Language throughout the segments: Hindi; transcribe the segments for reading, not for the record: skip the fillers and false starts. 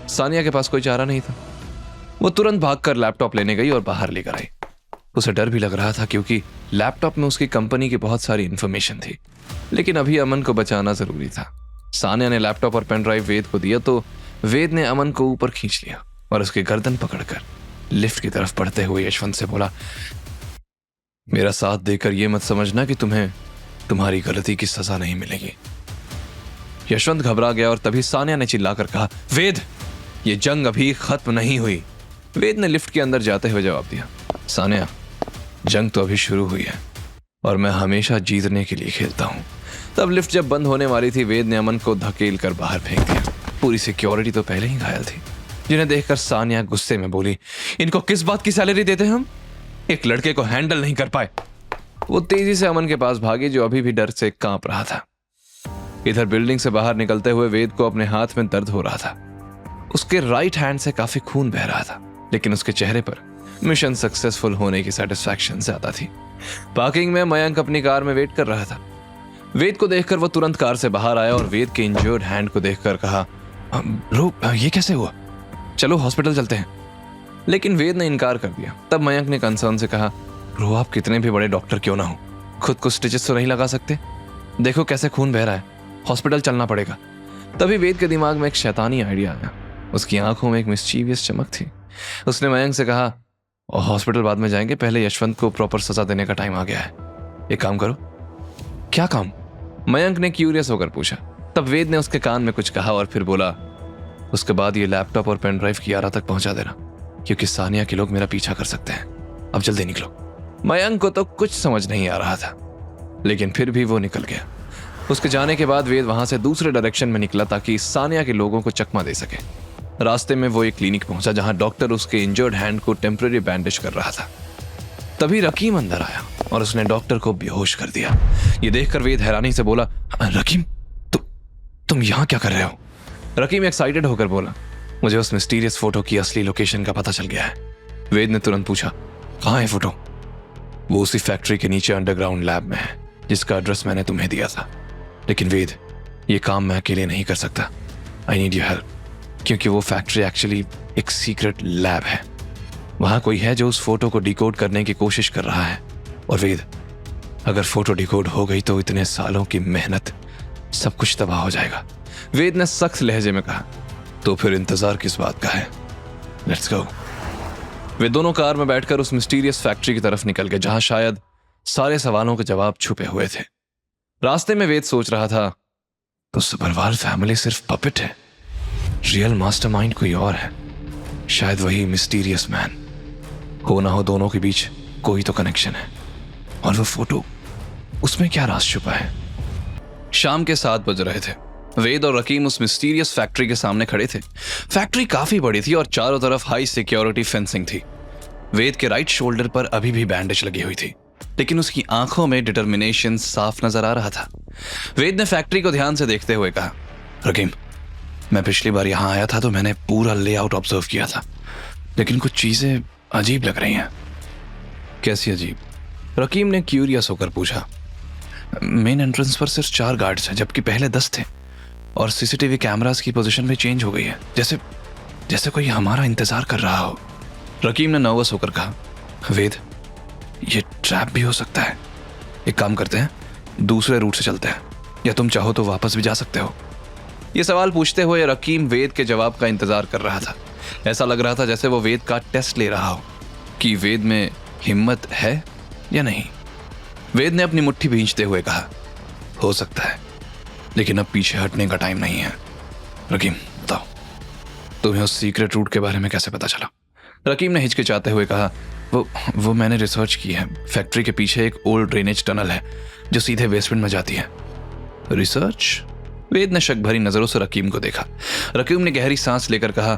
सानिया के पास कोई चारा नहीं था। वो तुरंत भागकर लैपटॉप लेने गई और बाहर लेकर आई। उसे डर भी लग रहा था क्योंकि लैपटॉप में उसकी कंपनी की बहुत सारी इंफॉर्मेशन थी, लेकिन अभी अमन को बचाना जरूरी था। सानिया ने लैपटॉप और पेन ड्राइव वेद को दिया तो वेद ने अमन को ऊपर खींच लिया और उसकी गर्दन पकड़कर लिफ्ट की तरफ बढ़ते हुए यशवंत से बोला, मेरा साथ देकर यह मत समझना कि तुम्हें तुम्हारी गलती की सजा नहीं मिलेगी। यशवंत घबरा गया और तभी सानिया ने चिल्लाकर कहा, वेद, ये जंग अभी खत्म नहीं हुई। वेद ने लिफ्ट के अंदर जाते हुए जवाब दिया, सानिया, जंग तो अभी शुरू हुई है और मैं हमेशा जीतने के लिए खेलता हूं। तब लिफ्ट जब बंद होने वाली थी, वेद ने अमन को धकेल कर बाहर फेंक दिया। पूरी सिक्योरिटी तो पहले ही घायल थी, जिन्हें देखकर सानिया गुस्से में बोली, इनको किस बात की सैलरी देते हैं हम? एक लड़के को हैंडल नहीं कर पाए। वो तेजी से अमन के पास भागी जो अभी भी डर से कांप रहा था। इधर बिल्डिंग से बाहर निकलते हुए वेद को अपने हाथ में दर्द हो रहा था। उसके राइट हैंड से काफी खून बह रहा था, लेकिन उसके चेहरे पर मिशन सक्सेसफुल होने की सेटिस्फैक्शन ज्यादा थी। पार्किंग में मयंक अपनी कार में वेट कर रहा था। वेद को देखकर वो तुरंत कार से बाहर आया और वेद के इंजर्ड हैंड को देखकर कहा, ब्रो, ये कैसे हुआ? चलो हॉस्पिटल चलते हैं। लेकिन वेद ने इनकार कर दिया। तब मयंक ने कंसर्न से कहा, ब्रो, आप कितने भी बड़े डॉक्टर क्यों ना हो, खुद को स्टिचेस तो नहीं लगा सकते? देखो कैसे खून बह रहा है, हॉस्पिटल चलना पड़ेगा। तभी वेद के दिमाग में एक शैतानी आइडिया आया। उसकी आंखों में एक मिस्चीवियस चमक थी। उसने मयंक से कहा, हॉस्पिटल बाद में जाएंगे, पहले यशवंत को प्रॉपर सजा देने का टाइम आ गया है। एक काम करो। क्या काम? मयंक ने क्यूरियस होकर पूछा। तब वेद ने उसके कान में कुछ कहा और फिर बोला, उसके बाद ये लैपटॉप और पेन ड्राइव कियारा तक पहुंचा देना, क्योंकि सानिया के लोग मेरा पीछा कर सकते हैं। अब जल्दी निकलो। मयंक को तो कुछ समझ नहीं आ रहा था, लेकिन फिर भी वो निकल गया। उसके जाने के बाद वेद वहां से दूसरे डायरेक्शन में निकला ताकि सानिया के लोगों को चकमा दे सके। रास्ते में वो एक क्लिनिक पहुंचा जहां डॉक्टर उसके इंजर्ड हैंड को टेम्पररी बैंडेज कर रहा था। तभी रकीम अंदर आया और उसने डॉक्टर को बेहोश कर दिया। ये देखकर वेद हैरानी से बोला, रकीम, तुम यहां क्या कर रहे हो? रकीम एक्साइटेड होकर बोला, मुझे उस मिस्टीरियस फोटो की असली लोकेशन का पता चल गया है। वेद ने तुरंत पूछा, कहां है फोटो? वो उसी फैक्ट्री के नीचे अंडरग्राउंड लैब में है जिसका एड्रेस मैंने तुम्हें दिया था। लेकिन वेद, ये काम मैं अकेले नहीं कर सकता। आई नीड योर हेल्प, क्योंकि वो फैक्ट्री एक्चुअली एक सीक्रेट लैब है। वहां कोई है जो उस फोटो को डिकोड करने की कोशिश कर रहा है। और वेद, अगर फोटो डिकोड हो गई तो इतने सालों की मेहनत सब कुछ तबाह हो जाएगा। वेद ने सख्त लहजे में कहा, तो फिर इंतजार किस बात का है? Let's go. वे दोनों कार में बैठकर उस मिस्टीरियस फैक्ट्री की तरफ निकल गए जहां शायद सारे सवालों के जवाब छुपे हुए थे। रास्ते में वेद सोच रहा था, तो सबरवाल फैमिली सिर्फ पपेट है, रियल मास्टरमाइंड कोई और है। शायद वही मिस्टीरियस मैन हो ना हो, दोनों के बीच कोई तो कनेक्शन है। और वो फोटो, उसमें क्या राज छुपा है? शाम के 7 बज रहे थे। वेद और रकीम उस मिस्टीरियस फैक्ट्री के सामने खड़े थे। फैक्ट्री काफी बड़ी थी और चारों तरफ हाई सिक्योरिटी फेंसिंग थी। वेद के राइट शोल्डर पर अभी भी बैंडेज लगी हुई थी, लेकिन उसकी आंखों में डिटर्मिनेशन साफ नजर आ रहा था। वेद ने फैक्ट्री को ध्यान से देखते हुए कहा, रकीम, मैं पिछली बार यहां आया था तो मैंने पूरा लेआउट ऑब्जर्व किया था, लेकिन कुछ चीजें अजीब लग रही हैं। कैसी अजीब? रकीम ने क्यूरियस होकर पूछा। मेन एंट्रेंस पर सिर्फ 4 गार्ड्स हैं, जबकि पहले 10 थे। और सीसीटीवी कैमरास की पोजीशन भी चेंज हो गई है, जैसे कोई हमारा इंतजार कर रहा हो। रकीम ने नर्वस होकर कहा, वेद, ये ट्रैप भी हो सकता है। एक काम करते हैं, दूसरे रूट से चलते हैं, या तुम चाहो तो वापस भी जा सकते हो। ये सवाल पूछते हुए रकीम वेद के जवाब का इंतजार कर रहा था। ऐसा लग रहा था जैसे वो वेद का टेस्ट ले रहा हो कि वेद में हिम्मत है या नहीं। वेद ने अपनी मुट्ठी भींचते हुए कहा, हो सकता है, लेकिन अब पीछे हटने का टाइम नहीं है। रकीम, बताओ, तुम्हें उस सीक्रेट रूट के बारे में कैसे पता चला? रकीम ने हिचकिचाते हुए कहा, वो मैंने रिसर्च की है। फैक्ट्री के पीछे एक ओल्ड ड्रेनेज टनल है जो सीधे बेसमेंट में जाती है। रिसर्च? वेद ने शक भरी नजरों से रकीम को देखा। रकीम ने गहरी सांस लेकर कहा,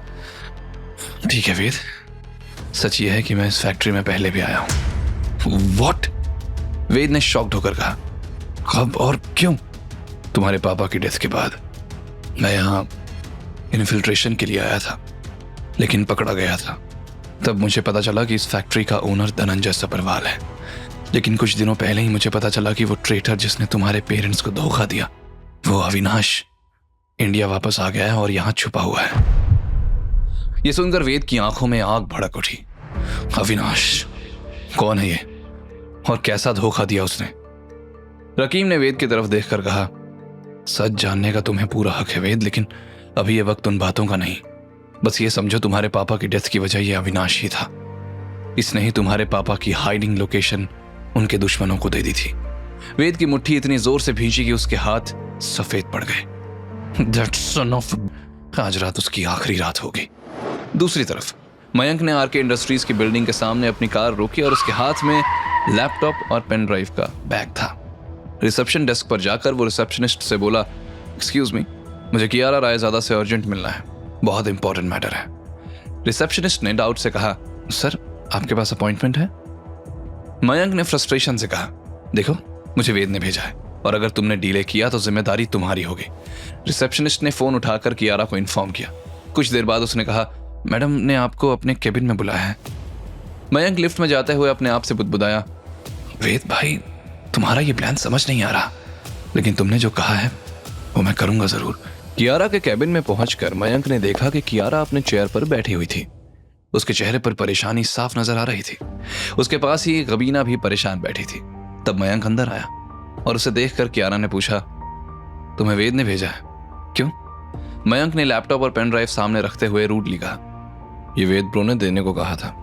ठीक है वेद, सच ये है कि मैं इस फैक्ट्री में पहले भी आया हूं। व्हाट? वेद ने शॉक्ड होकर कहा, कब और क्यों? तुम्हारे पापा की डेथ के बाद मैं यहां इन्फिल्ट्रेशन के लिए आया था, लेकिन पकड़ा गया था। तब मुझे पता चला कि इस फैक्ट्री का ओनर धनंजय सबरवाल है। लेकिन कुछ दिनों पहले ही मुझे पता चला कि वो ट्रेटर जिसने तुम्हारे पेरेंट्स को धोखा दिया, वो अविनाश, इंडिया वापस आ गया है और यहां छुपा हुआ है। ये सुनकर वेद की आंखों में आग भड़क उठी। अविनाश, कौन है ये और कैसा धोखा दिया उसने? रकीम ने वेद की तरफ देखकर कहा, सच जानने का तुम्हें पूरा हक है वेद, लेकिन अभी ये वक्त उन बातों का नहीं। बस ये समझो तुम्हारे पापा की डेथ की वजह ये अविनाश ही था। इसने ही तुम्हारे पापा की हाइडिंग लोकेशन उनके दुश्मनों को दे दी थी। वेद की मुट्ठी इतनी जोर से भींची कि उसके हाथ सफेद पड़ गए। That son of... आज रात उसकी आखिरी रात होगी। दूसरी तरफ मयंक ने आरके इंडस्ट्रीज की बिल्डिंग के सामने अपनी कार रोकी और उसके हाथ में लैपटॉप और पेन ड्राइव का बैग था। रिसेप्शन डेस्क पर जाकर वो रिसेप्शनिस्ट से बोला, एक्सक्यूज मी, मुझे कियारा रायजादा से अर्जेंट मिलना है, बहुत इंपॉर्टेंट मैटर है। रिसेप्शनिस्ट ने डाउट से कहा, सर आपके पास अपॉइंटमेंट है? मयंक ने फ्रस्ट्रेशन से कहा, देखो मुझे वेद ने भेजा है और अगर तुमने डिले किया तो जिम्मेदारी तुम्हारी होगी। रिसेप्शनिस्ट ने फोन उठाकर कियारा को इन्फॉर्म किया। कुछ देर बाद उसने कहा, मैडम ने आपको अपने केबिन में बुलाया है। मयंक लिफ्ट में जाते हुए अपने आप से बुदबुदाया, वेद भाई तुम्हारा ये प्लान समझ नहीं आ रहा, लेकिन तुमने जो कहा है वो मैं करूंगा जरूर। कियारा के केबिन में पहुंचकर मयंक ने देखा कि कियारा अपने चेयर पर बैठी हुई थी। उसके चेहरे पर परेशानी साफ नजर आ रही थी। उसके पास ही गबीना भी परेशान बैठी थी। तब मयंक अंदर आया और उसे देखकर कियारा ने पूछा, तुम्हें वेद ने भेजा है? क्यों? मयंक ने लैपटॉप और पेन ड्राइव सामने रखते हुए रूडली कहा, ये वेद ब्रो ने देने को कहा था।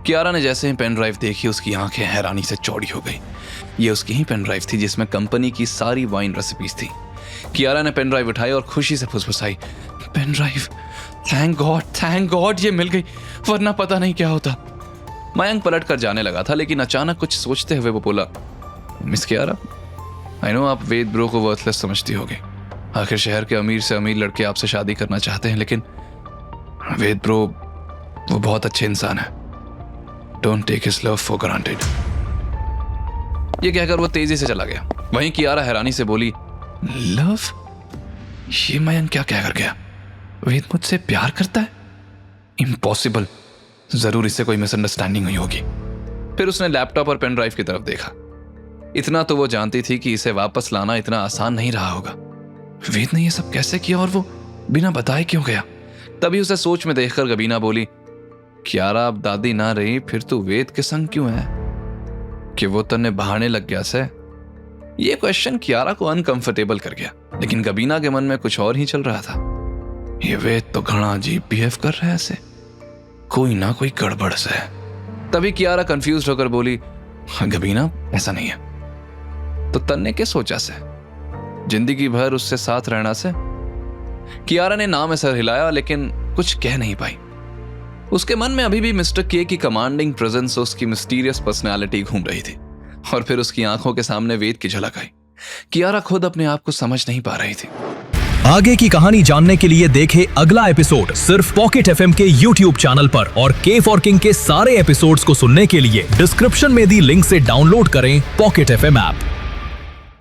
कियारा ने जैसे ही पेन ड्राइव देखी उसकी आंखें हैरानी से चौड़ी हो गई। ये उसकी ही पेन ड्राइव थी जिसमें कंपनी की सारी वाइन रेसिपीज थी। कियारा ने पेन ड्राइव उठाई और खुशी से फुसफुसाई, पेन ड्राइव, थैंक गॉड ये मिल गई, वरना पता नहीं क्या होता। मयंक पलट कर जाने लगा था, लेकिन अचानक कुछ सोचते हुए वो बोला, मिस कियारा, आई नो आप वेद ब्रो को वर्थलेस समझती होगी। आखिर शहर के अमीर से अमीर लड़के आपसे शादी करना चाहते हैं, लेकिन वेद ब्रो वो बहुत अच्छे इंसान है। Don't take his love for granted. ये कहकर वो तेजी से चला गया। वहीं कियारा हैरानी से बोली, लव? ये मयंक क्या कह कर गया? वेद मुझसे प्यार करता है? इम्पॉसिबल, जरूर इससे कोई मिसअंडरस्टैंडिंग हुई होगी। फिर उसने लैपटॉप और पेन ड्राइव की तरफ देखा। इतना तो वो जानती थी कि इसे वापस लाना इतना आसान नहीं रहा होगा। वेद ने यह सब कैसे किया और वो बिना बताए क्यों गया? तभी उसे सोच में देखकर गबीना बोली, कियारा अब दादी ना रही, फिर तू वेद के संग क्यों है? कि वो तन्ने बहाने लग गया से? ये क्वेश्चन कियारा को अनकंफर्टेबल कर गया, लेकिन गबीना के मन में कुछ और ही चल रहा था। ये वेद तो घना अजीब बिहेव कर रहा है ऐसे, कोई ना कोई गड़बड़ से है। तभी कियारा कंफ्यूज होकर बोली, गबीना ऐसा नहीं है तो तन्ने के सोचा से? जिंदगी भर उससे साथ रहना से? कियारा ने नाम में सर हिलाया, लेकिन कुछ कह नहीं पाई। उसके मन में अभी भी मिस्टर के की कमांडिंग प्रेजेंस, उसकी मिस्टीरियस पर्सनैलिटी घूम रही थी। और फिर उसकी आंखों के सामने वेद की झलक आई। कियारा खुद अपने आप को समझ नहीं पा रही थी। आगे की कहानी जानने के लिए देखें अगला एपिसोड सिर्फ पॉकेट एफएम के यूट्यूब चैनल पर, और के फॉर किंग के सारे एपिसोड्स को सुनने के लिए डिस्क्रिप्शन में दी लिंक से डाउनलोड करें पॉकेट एफएम ऐप।